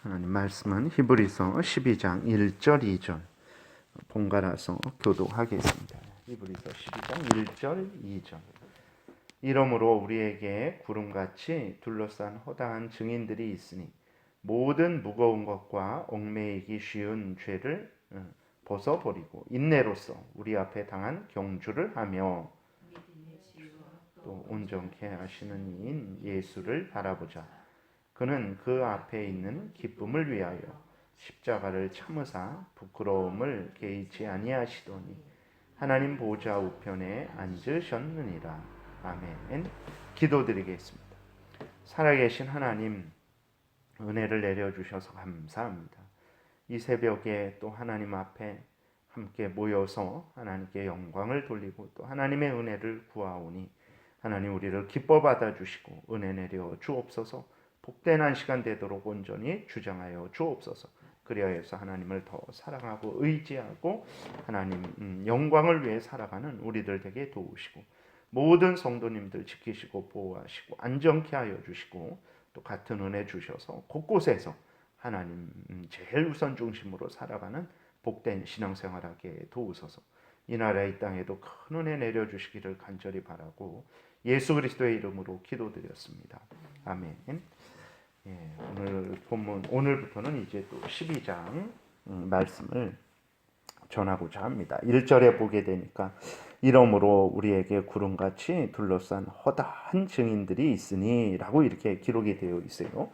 하나님 말씀은 히브리서 12장 1절 2절 번갈아서 교독하겠습니다. 히브리서 12장 1절 2절. 이러므로 우리에게 구름같이 둘러싼 허다한 증인들이 있으니 모든 무거운 것과 얽매이기 쉬운 죄를 벗어버리고 인내로써 우리 앞에 당한 경주를 하며 또 온전케 하시는 이인 예수를 바라보자. 그는 그 앞에 있는 기쁨을 위하여 십자가를 참으사 부끄러움을 개의치 아니하시더니 하나님 보좌 우편에 앉으셨느니라. 아멘. 기도드리겠습니다. 살아계신 하나님, 은혜를 내려주셔서 감사합니다. 이 새벽에 또 하나님 앞에 함께 모여서 하나님께 영광을 돌리고 또 하나님의 은혜를 구하오니 하나님 우리를 기뻐 받아주시고 은혜 내려 주옵소서. 복된 한 시간 되도록 온전히 주장하여 주옵소서. 그리하여서 하나님을 더 사랑하고 의지하고 하나님 영광을 위해 살아가는 우리들 되게 도우시고 모든 성도님들 지키시고 보호하시고 안정케 하여 주시고 또 같은 은혜 주셔서 곳곳에서 하나님 제일 우선 중심으로 살아가는 복된 신앙생활하게 도우소서. 이 나라 이 땅에도 큰 은혜 내려주시기를 간절히 바라고 예수 그리스도의 이름으로 기도드렸습니다. 아멘. 오늘 본문, 오늘부터는 이제 또 12장 말씀을 전하고자 합니다. 1절에 보게 되니까 이러므로 우리에게 구름같이 둘러싼 허다한 증인들이 있으니 라고 이렇게 기록이 되어 있어요.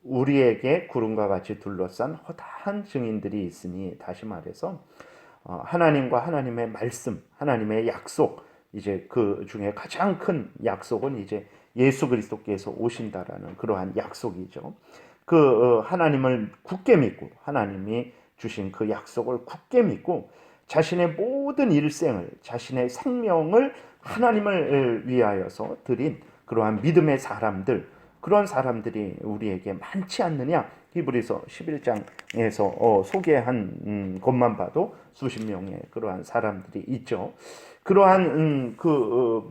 우리에게 구름과 같이 둘러싼 허다한 증인들이 있으니, 다시 말해서 하나님과 하나님의 말씀, 하나님의 약속, 이제 그 중에 가장 큰 약속은 이제 예수 그리스도께서 오신다라는 그러한 약속이죠. 그 하나님을 굳게 믿고 하나님이 주신 그 약속을 굳게 믿고 자신의 모든 일생을, 자신의 생명을 하나님을 위하여서 드린 그러한 믿음의 사람들, 그런 사람들이 우리에게 많지 않느냐? 히브리서 11장에서 소개한 것만 봐도 수십 명의 그러한 사람들이 있죠. 그러한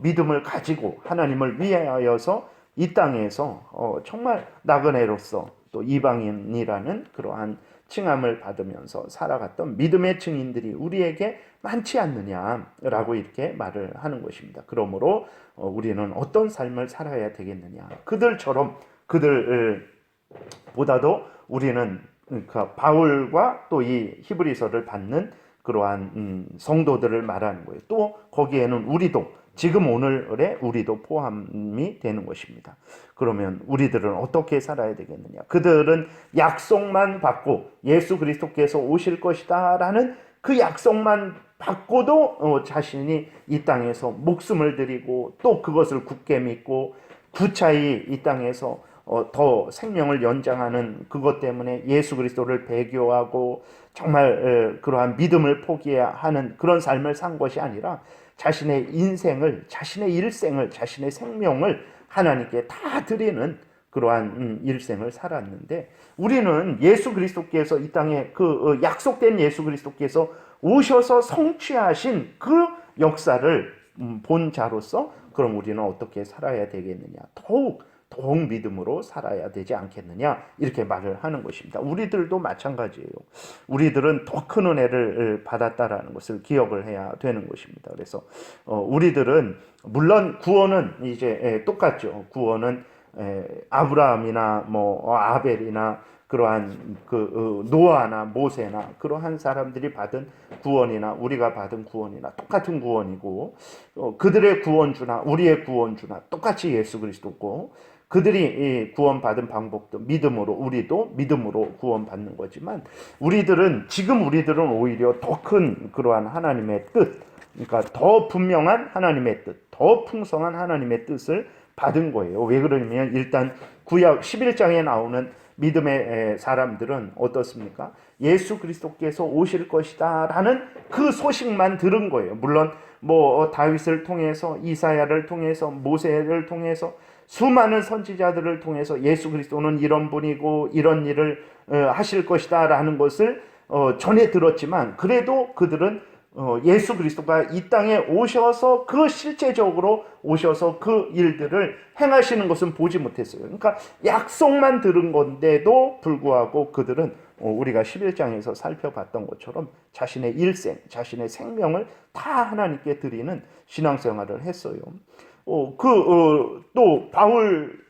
믿음을 가지고 하나님을 위하여서 이 땅에서 정말 나그네로서 또 이방인이라는 그러한 칭함을 받으면서 살아갔던 믿음의 증인들이 우리에게 많지 않느냐라고 이렇게 말을 하는 것입니다. 그러므로 우리는 어떤 삶을 살아야 되겠느냐? 그들처럼, 그들보다도 우리는 그러니까 바울과 또 이 히브리서를 받는 그러한 성도들을 말하는 거예요. 또 거기에는 우리도, 지금 오늘의 우리도 포함이 되는 것입니다. 그러면 우리들은 어떻게 살아야 되겠느냐? 그들은 약속만 받고 예수 그리스도께서 오실 것이다 라는 그 약속만 받고도 자신이 이 땅에서 목숨을 드리고 또 그것을 굳게 믿고 구차히 이 땅에서 더 생명을 연장하는 그것 때문에 예수 그리스도를 배교하고 정말 그러한 믿음을 포기하는 그런 삶을 산 것이 아니라 자신의 인생을, 자신의 일생을, 자신의 생명을 하나님께 다 드리는 그러한 일생을 살았는데, 우리는 예수 그리스도께서 이 땅에 그 약속된 예수 그리스도께서 오셔서 성취하신 그 역사를 본 자로서 그럼 우리는 어떻게 살아야 되겠느냐? 더욱 믿음으로 살아야 되지 않겠느냐, 이렇게 말을 하는 것입니다. 우리들도 마찬가지예요. 우리들은 더 큰 은혜를 받았다라는 것을 기억을 해야 되는 것입니다. 그래서 우리들은 물론 구원은 이제 똑같죠. 구원은 아브라함이나 뭐 아벨이나 그러한 노아나 모세나 그러한 사람들이 받은 구원이나 우리가 받은 구원이나 똑같은 구원이고, 그들의 구원주나 우리의 구원주나 똑같이 예수 그리스도고, 그들이 구원받은 방법도 믿음으로, 우리도 믿음으로 구원받는 거지만 지금 우리들은 오히려 더 큰 그러한 하나님의 뜻, 그러니까 더 분명한 하나님의 뜻, 더 풍성한 하나님의 뜻을 받은 거예요. 왜 그러냐면 일단 구약 11장에 나오는 믿음의 사람들은 어떻습니까? 예수 그리스도께서 오실 것이다 라는 그 소식만 들은 거예요. 물론 뭐 다윗을 통해서, 이사야를 통해서, 모세를 통해서, 수많은 선지자들을 통해서 예수 그리스도는 이런 분이고 이런 일을 하실 것이다 라는 것을 전해 들었지만, 그래도 그들은 예수 그리스도가 이 땅에 오셔서 그 실제적으로 오셔서 그 일들을 행하시는 것은 보지 못했어요. 그러니까 약속만 들은 건데도 불구하고 그들은 우리가 11장에서 살펴봤던 것처럼 자신의 일생, 자신의 생명을 다 하나님께 드리는 신앙생활을 했어요. 또 바울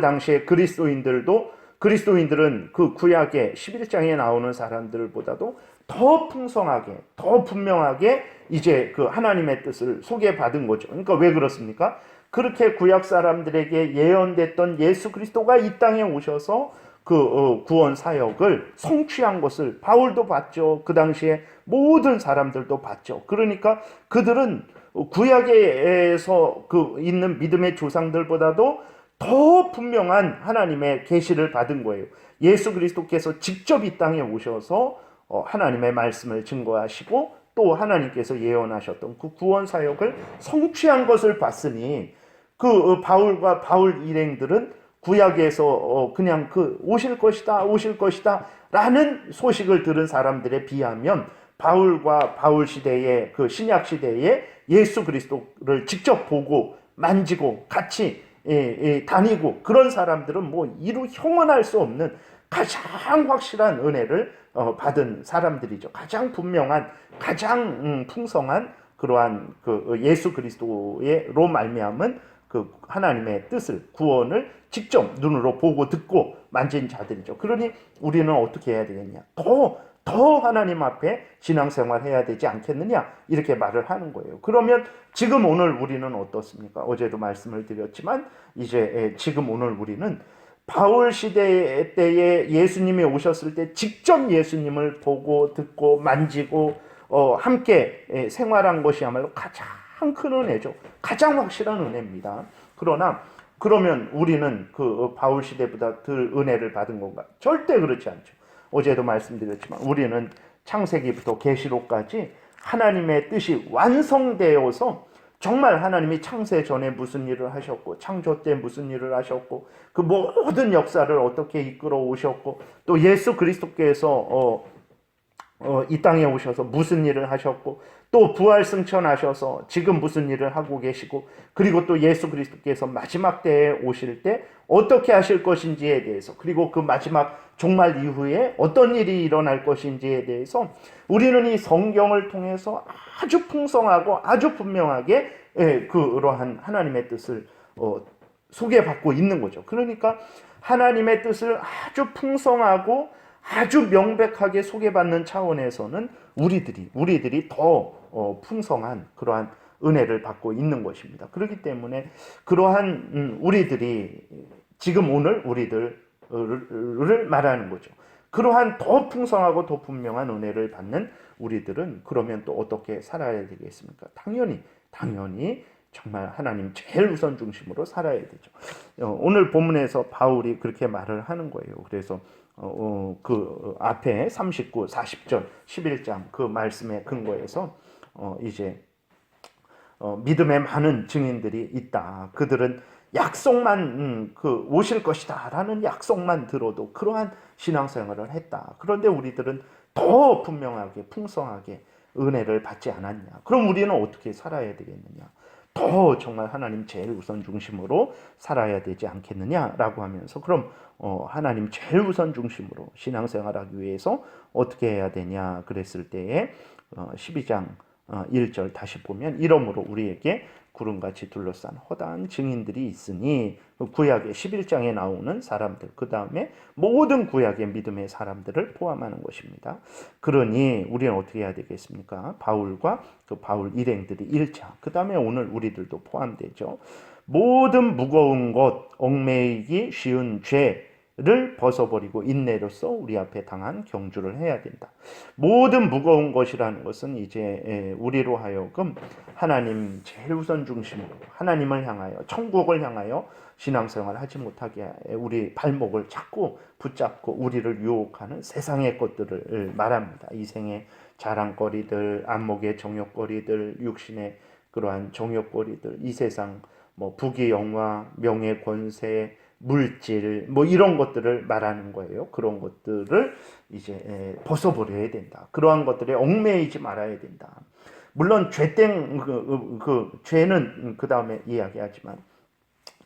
당시에 그리스도인들은 그 구약의 11장에 나오는 사람들보다도 더 풍성하게, 더 분명하게 이제 그 하나님의 뜻을 소개받은 거죠. 그러니까 왜 그렇습니까? 그렇게 구약 사람들에게 예언됐던 예수 그리스도가 이 땅에 오셔서 그 구원 사역을 성취한 것을 바울도 봤죠. 그 당시에 모든 사람들도 봤죠. 그러니까 그들은 구약에서 그 있는 믿음의 조상들보다도 더 분명한 하나님의 계시를 받은 거예요. 예수 그리스도께서 직접 이 땅에 오셔서 하나님의 말씀을 증거하시고 또 하나님께서 예언하셨던 그 구원 사역을 성취한 것을 봤으니 그 바울과 바울 일행들은 구약에서 그냥 그 오실 것이다 라는 소식을 들은 사람들에 비하면 바울과 바울 시대의 그 신약 시대에 예수 그리스도를 직접 보고 만지고 같이 다니고 그런 사람들은 뭐 이루 형언할 수 없는 가장 확실한 은혜를 받은 사람들이죠. 가장 분명한, 가장 풍성한 그러한 그 예수 그리스도로 말미암은 그 하나님의 뜻을, 구원을 직접 눈으로 보고 듣고 만진 자들이죠. 그러니 우리는 어떻게 해야 되겠냐? 더 하나님 앞에 신앙생활 해야 되지 않겠느냐? 이렇게 말을 하는 거예요. 그러면 지금 오늘 우리는 어떻습니까? 어제도 말씀을 드렸지만 이제 지금 오늘 우리는 바울 시대 때에 예수님이 오셨을 때 직접 예수님을 보고 듣고 만지고 함께 생활한 것이야말로 가장 큰 은혜죠. 가장 확실한 은혜입니다. 그러면 우리는 그 바울 시대보다 덜 은혜를 받은 건가? 절대 그렇지 않죠. 어제도 말씀드렸지만 우리는 창세기부터 계시록까지 하나님의 뜻이 완성되어서 정말 하나님이 창세 전에 무슨 일을 하셨고 창조 때 무슨 일을 하셨고 그 모든 역사를 어떻게 이끌어 오셨고 또 예수 그리스도께서 이 땅에 오셔서 무슨 일을 하셨고 또 부활 승천하셔서 지금 무슨 일을 하고 계시고 그리고 또 예수 그리스도께서 마지막 때에 오실 때 어떻게 하실 것인지에 대해서 그리고 그 마지막 종말 이후에 어떤 일이 일어날 것인지에 대해서 우리는 이 성경을 통해서 아주 풍성하고 아주 분명하게 그러한 하나님의 뜻을 소개받고 있는 거죠. 그러니까 하나님의 뜻을 아주 풍성하고 아주 명백하게 소개받는 차원에서는 우리들이 더 풍성한 그러한 은혜를 받고 있는 것입니다. 그렇기 때문에 그러한 우리들이 지금 오늘 우리들을 말하는 거죠. 그러한 더 풍성하고 더 분명한 은혜를 받는 우리들은 그러면 또 어떻게 살아야 되겠습니까? 당연히 정말 하나님 제일 우선 중심으로 살아야 되죠. 오늘 본문에서 바울이 그렇게 말을 하는 거예요. 그래서 그 앞에 39, 40절, 11장 그 말씀의 근거에서 이제 믿음의 많은 증인들이 있다. 그들은 약속만 그 오실 것이다라는 약속만 들어도 그러한 신앙생활을 했다. 그런데 우리들은 더 분명하게 풍성하게 은혜를 받지 않았냐. 그럼 우리는 어떻게 살아야 되겠느냐. 더 정말 하나님 제일 우선 중심으로 살아야 되지 않겠느냐라고 하면서 그럼 하나님 제일 우선 중심으로 신앙생활하기 위해서 어떻게 해야 되냐 그랬을 때에 12장 1절 다시 보면 이러므로 우리에게 구름같이 둘러싼 허다한 증인들이 있으니 구약의 11장에 나오는 사람들 그 다음에 모든 구약의 믿음의 사람들을 포함하는 것입니다. 그러니 우리는 어떻게 해야 되겠습니까? 바울과 그 바울 일행들이 1차 그 다음에 오늘 우리들도 포함되죠. 모든 무거운 것 얽매이기 쉬운 죄를 벗어버리고 인내로서 우리 앞에 당한 경주를 해야 된다. 모든 무거운 것이라는 것은 이제 우리로 하여금 하나님 제일 우선 중심으로 하나님을 향하여 천국을 향하여 신앙생활을 하지 못하게 우리 발목을 자꾸 붙잡고 우리를 유혹하는 세상의 것들을 말합니다. 이 생의 자랑거리들, 안목의 정욕거리들, 육신의 그러한 정욕거리들, 이 세상 뭐 부귀 영화, 명예 권세, 물질, 뭐 이런 것들을 말하는 거예요. 그런 것들을 이제 벗어버려야 된다. 그러한 것들에 얽매이지 말아야 된다. 물론 죄는 그 다음에 이야기하지만,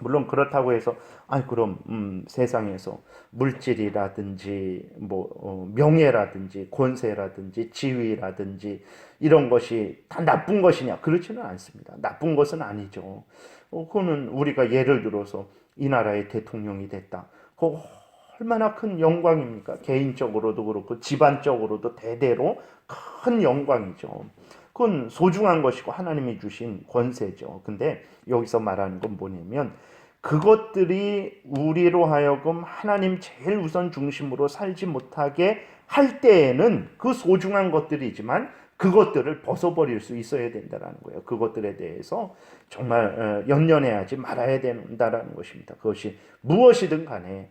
물론 그렇다고 해서 그럼 세상에서 물질이라든지 명예라든지 권세라든지 지위라든지 이런 것이 다 나쁜 것이냐? 그렇지는 않습니다. 나쁜 것은 아니죠. 그거는 우리가 예를 들어서 이 나라의 대통령이 됐다. 그거 얼마나 큰 영광입니까? 개인적으로도 그렇고 집안적으로도 대대로 큰 영광이죠. 그건 소중한 것이고 하나님이 주신 권세죠. 근데 여기서 말하는 건 뭐냐면, 그것들이 우리로 하여금 하나님 제일 우선 중심으로 살지 못하게 할 때에는 그 소중한 것들이지만 그것들을 벗어버릴 수 있어야 된다는 거예요. 그것들에 대해서 정말 연연해하지 말아야 된다는 것입니다. 그것이 무엇이든 간에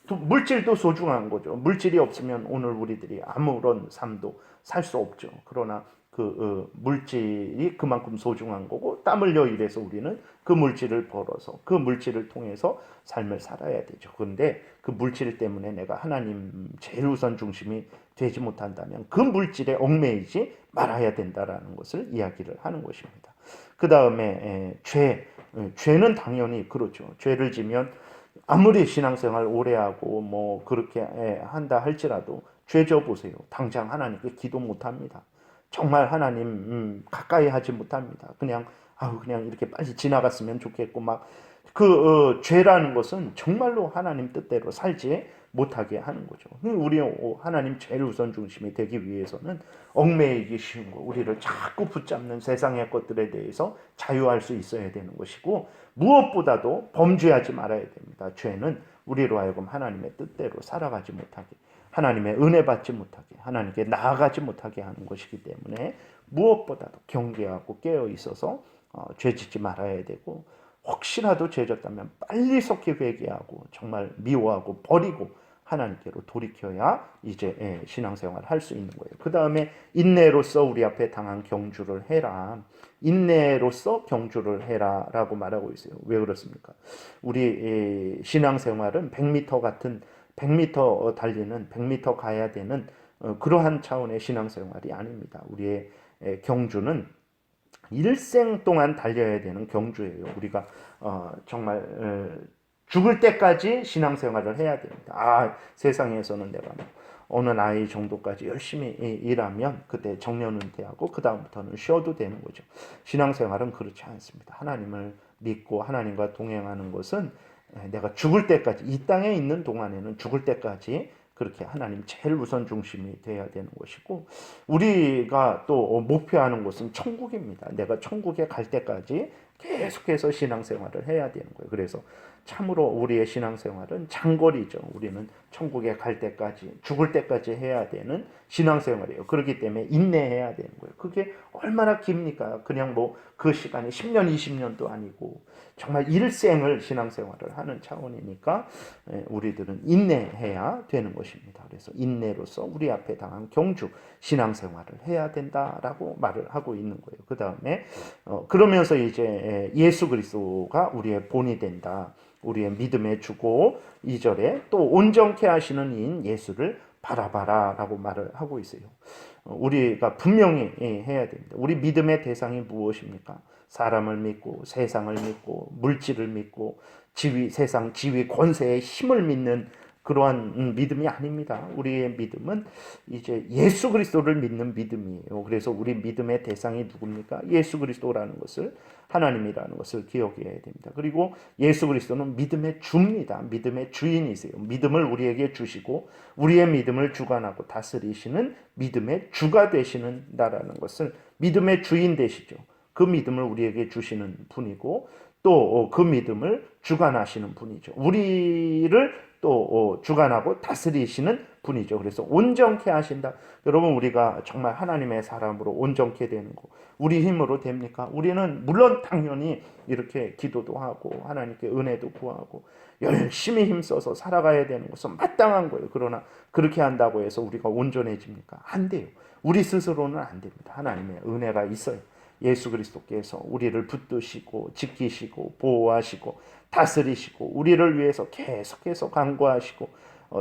물질도 소중한 거죠. 물질이 없으면 오늘 우리들이 아무런 삶도 살 수 없죠. 그러나 물질이 그만큼 소중한 거고, 땀 흘려 일해서 우리는 그 물질을 벌어서 그 물질을 통해서 삶을 살아야 되죠. 그런데 그 물질 때문에 내가 하나님 제일 우선 중심이 되지 못한다면 그 물질에 얽매이지 말아야 된다라는 것을 이야기를 하는 것입니다. 그 다음에 죄는 당연히 그렇죠. 죄를 지면 아무리 신앙생활 오래 하고 뭐 그렇게 한다 할지라도 죄 져 보세요. 당장 하나님께 기도 못 합니다. 정말 하나님 가까이 하지 못합니다. 그냥 이렇게 빨리 지나갔으면 좋겠고 죄라는 것은 정말로 하나님 뜻대로 살지 못하게 하는 거죠. 우리 하나님 제일 우선 중심이 되기 위해서는 얽매이기 쉬운 거, 우리를 자꾸 붙잡는 세상의 것들에 대해서 자유할 수 있어야 되는 것이고, 무엇보다도 범죄하지 말아야 됩니다. 죄는 우리로 하여금 하나님의 뜻대로 살아가지 못하게, 하나님의 은혜 받지 못하게, 하나님께 나아가지 못하게 하는 것이기 때문에 무엇보다도 경계하고 깨어 있어서 죄 짓지 말아야 되고, 혹시라도 죄 졌다면 빨리 속히 회개하고 정말 미워하고 버리고 하나님께로 돌이켜야 이제 신앙생활을 할 수 있는 거예요. 그 다음에 인내로서 우리 앞에 당한 경주를 해라. 인내로서 경주를 해라 라고 말하고 있어요. 왜 그렇습니까? 우리 신앙생활은 100m 같은 100m 달리는 100m 가야 되는 그러한 차원의 신앙생활이 아닙니다. 우리의 경주는 일생 동안 달려야 되는 경주예요. 우리가 정말 죽을 때까지 신앙생활을 해야 됩니다. 세상에서는 내가 어느 나이 정도까지 열심히 일하면 그때 정년 은퇴하고 그 다음부터는 쉬어도 되는 거죠. 신앙생활은 그렇지 않습니다. 하나님을 믿고 하나님과 동행하는 것은 내가 죽을 때까지, 이 땅에 있는 동안에는 죽을 때까지 그렇게 하나님 제일 우선 중심이 되어야 되는 것이고, 우리가 또 목표하는 것은 천국입니다. 내가 천국에 갈 때까지 계속해서 신앙생활을 해야 되는 거예요. 그래서 참으로 우리의 신앙생활은 장거리죠. 우리는 천국에 갈 때까지, 죽을 때까지 해야 되는 신앙생활이에요. 그렇기 때문에 인내해야 되는 거예요. 그게 얼마나 깁니까? 그냥 그 시간이 10년, 20년도 아니고 정말 일생을 신앙생활을 하는 차원이니까 우리들은 인내해야 되는 것입니다. 그래서 인내로서 우리 앞에 당한 경주, 신앙생활을 해야 된다라고 말을 하고 있는 거예요. 그 다음에 그러면서 이제 예수 그리스도가 우리의 본이 된다. 우리의 믿음의 주고, 2절에 또 온전케 하시는 이인 예수를 바라봐라 라고 말을 하고 있어요. 우리가 분명히 해야 됩니다. 우리 믿음의 대상이 무엇입니까? 사람을 믿고 세상을 믿고 물질을 믿고 세상 지위 권세의 힘을 믿는 그러한 믿음이 아닙니다. 우리의 믿음은 이제 예수 그리스도를 믿는 믿음이에요. 그래서 우리 믿음의 대상이 누굽니까? 예수 그리스도라는 것을, 하나님이라는 것을 기억해야 됩니다. 그리고 예수 그리스도는 믿음의 주입니다. 믿음의 주인이세요. 믿음을 우리에게 주시고 우리의 믿음을 주관하고 다스리시는 믿음의 주가 되시는다라는 것을, 믿음의 주인 되시죠. 그 믿음을 우리에게 주시는 분이고 또 그 믿음을 주관하시는 분이죠. 우리를 또 주관하고 다스리시는 분이죠. 그래서 온전케 하신다. 여러분, 우리가 정말 하나님의 사람으로 온전케 되는 거 우리 힘으로 됩니까? 우리는 물론 당연히 이렇게 기도도 하고 하나님께 은혜도 구하고 열심히 힘써서 살아가야 되는 것은 마땅한 거예요. 그러나 그렇게 한다고 해서 우리가 온전해집니까? 안 돼요. 우리 스스로는 안 됩니다. 하나님의 은혜가 있어요. 예수 그리스도께서 우리를 붙드시고 지키시고 보호하시고 다스리시고 우리를 위해서 계속해서 간구하시고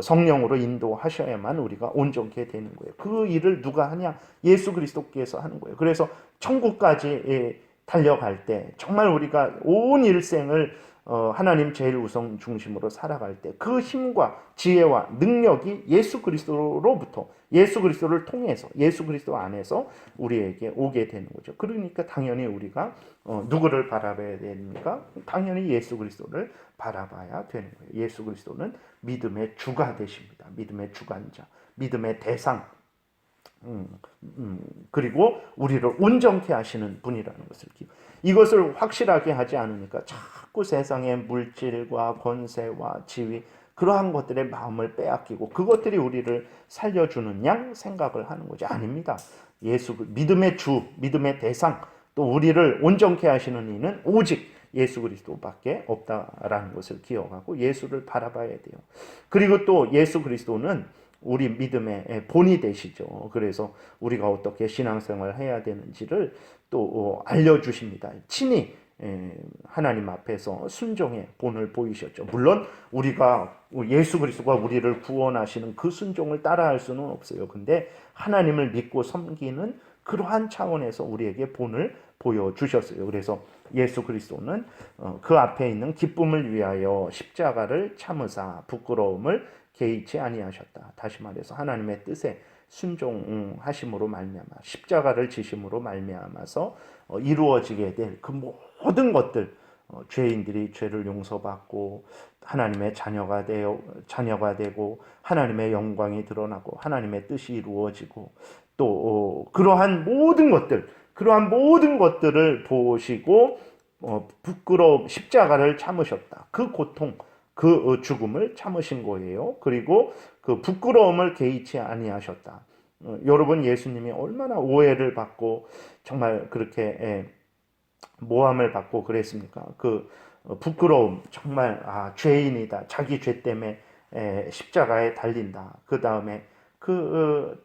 성령으로 인도하셔야만 우리가 온전케 되는 거예요. 그 일을 누가 하냐? 예수 그리스도께서 하는 거예요. 그래서 천국까지 달려갈 때 정말 우리가 온 일생을 하나님 제일 우선 중심으로 살아갈 때 그 힘과 지혜와 능력이 예수 그리스도로부터, 예수 그리스도를 통해서, 예수 그리스도 안에서 우리에게 오게 되는 거죠. 그러니까 당연히 우리가 누구를 바라봐야 됩니까? 당연히 예수 그리스도를 바라봐야 되는 거예요. 예수 그리스도는 믿음의 주가 되십니다. 믿음의 주관자, 믿음의 대상, 그리고 우리를 온전케 하시는 분이라는 것을 이것을 확실하게 하지 않으니까 자꾸 세상의 물질과 권세와 지위 그러한 것들의 마음을 빼앗기고 그것들이 우리를 살려주는 양 생각을 하는 거죠. 아닙니다. 믿음의 주, 믿음의 대상, 또 우리를 온전케 하시는 이는 오직 예수 그리스도밖에 없다라는 것을 기억하고 예수를 바라봐야 돼요. 그리고 또 예수 그리스도는 우리 믿음의 본이 되시죠. 그래서 우리가 어떻게 신앙생활을 해야 되는지를 또 알려주십니다. 친히 하나님 앞에서 순종의 본을 보이셨죠. 물론 우리가 예수 그리스도가 우리를 구원하시는 그 순종을 따라할 수는 없어요. 근데 하나님을 믿고 섬기는 그러한 차원에서 우리에게 본을 보여주셨어요. 그래서 예수 그리스도는 그 앞에 있는 기쁨을 위하여 십자가를 참으사 부끄러움을 개의치 아니하셨다. 다시 말해서 하나님의 뜻에 순종하심으로 말미암아 십자가를 지심으로 말미암아서 이루어지게 될 그 모든 것들, 죄인들이 죄를 용서받고 하나님의 자녀가 되고 하나님의 영광이 드러나고 하나님의 뜻이 이루어지고 또 그러한 모든 것들을 보시고 부끄러움 십자가를 참으셨다. 그 고통, 그 죽음을 참으신 거예요. 그리고 그 부끄러움을 개의치 아니하셨다. 여러분, 예수님이 얼마나 오해를 받고 정말 그렇게 모함을 받고 그랬습니까? 그 부끄러움, 정말 죄인이다. 자기 죄 때문에 십자가에 달린다. 그 다음에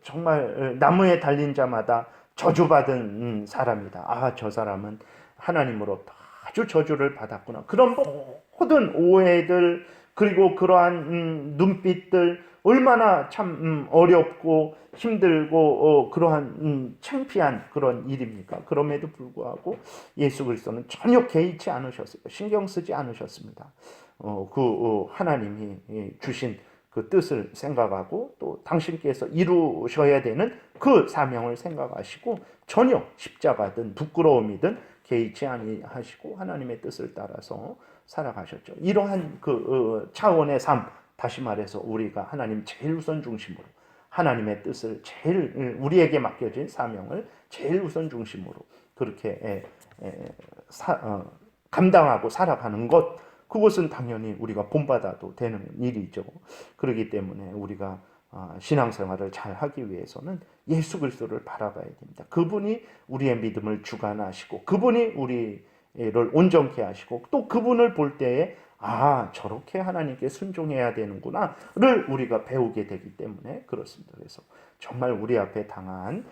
정말 나무에 달린 자마다 저주받은 사람이다. 저 사람은 하나님으로부터 아주 저주를 받았구나. 그런 모든 오해들, 그리고 그러한 눈빛들, 얼마나 참 어렵고 힘들고 그러한 창피한 그런 일입니까? 그럼에도 불구하고 예수 그리스도는 전혀 개의치 않으셨어요. 신경 쓰지 않으셨습니다. 하나님이 주신 그 뜻을 생각하고 또 당신께서 이루셔야 되는 그 사명을 생각하시고 전혀 십자가든 부끄러움이든 개의치 아니하시고 하나님의 뜻을 따라서 살아가셨죠. 이러한 차원의 삶, 다시 말해서 우리가 하나님 제일 우선 중심으로 하나님의 뜻을 우리에게 맡겨진 사명을 제일 우선 중심으로 그렇게 감당하고 살아가는 것, 그것은 당연히 우리가 본받아도 되는 일이죠. 그렇기 때문에 우리가 신앙생활을 잘 하기 위해서는 예수 그리스도를 바라봐야 됩니다. 그분이 우리의 믿음을 주관하시고 그분이 우리를 온전케 하시고 또 그분을 볼 때에 저렇게 하나님께 순종해야 되는구나를 우리가 배우게 되기 때문에 그렇습니다. 그래서 정말 우리 앞에 당한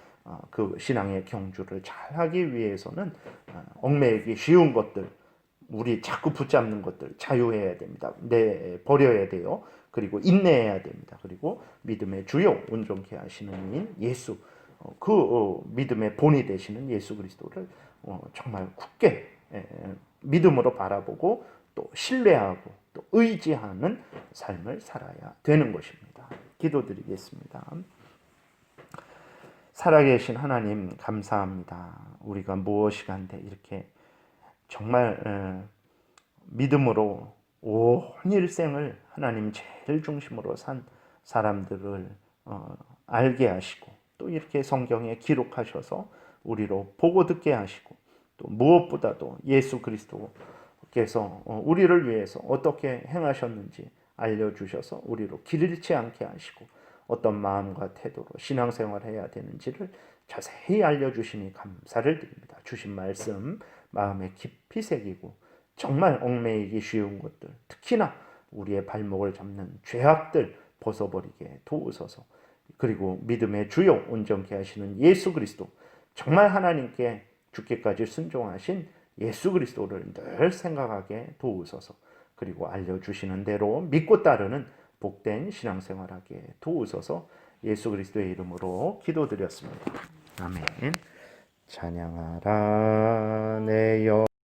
그 신앙의 경주를 잘 하기 위해서는 얽매이기 쉬운 것들, 우리 자꾸 붙잡는 것들 자유해야 됩니다. 버려야 돼요. 그리고 인내해야 됩니다. 그리고 믿음의 주요 온전케 하시는 이인 예수, 믿음의 본이 되시는 예수 그리스도를 정말 굳게 믿음으로 바라보고 또 신뢰하고 또 의지하는 삶을 살아야 되는 것입니다. 기도드리겠습니다. 살아계신 하나님 감사합니다. 우리가 무엇이 간데 이렇게 정말 믿음으로 온 일생을 하나님 제일 중심으로 산 사람들을 알게 하시고 또 이렇게 성경에 기록하셔서 우리로 보고 듣게 하시고 또 무엇보다도 예수 그리스도께서 우리를 위해서 어떻게 행하셨는지 알려주셔서 우리로 길 잃지 않게 하시고 어떤 마음과 태도로 신앙생활해야 되는지를 자세히 알려주시니 감사를 드립니다. 주신 말씀 마음에 깊이 새기고 정말 얽매이기 쉬운 것들, 특히나 우리의 발목을 잡는 죄악들 벗어버리게 도우소서. 그리고 믿음의 주요 온전케 하시는 예수 그리스도, 정말 하나님께 죽기까지 순종하신 예수 그리스도를 늘 생각하게 도우소서. 그리고 알려주시는 대로 믿고 따르는 복된 신앙생활하게 도우소서. 예수 그리스도의 이름으로 기도드렸습니다. 아멘. 찬양하라 내 영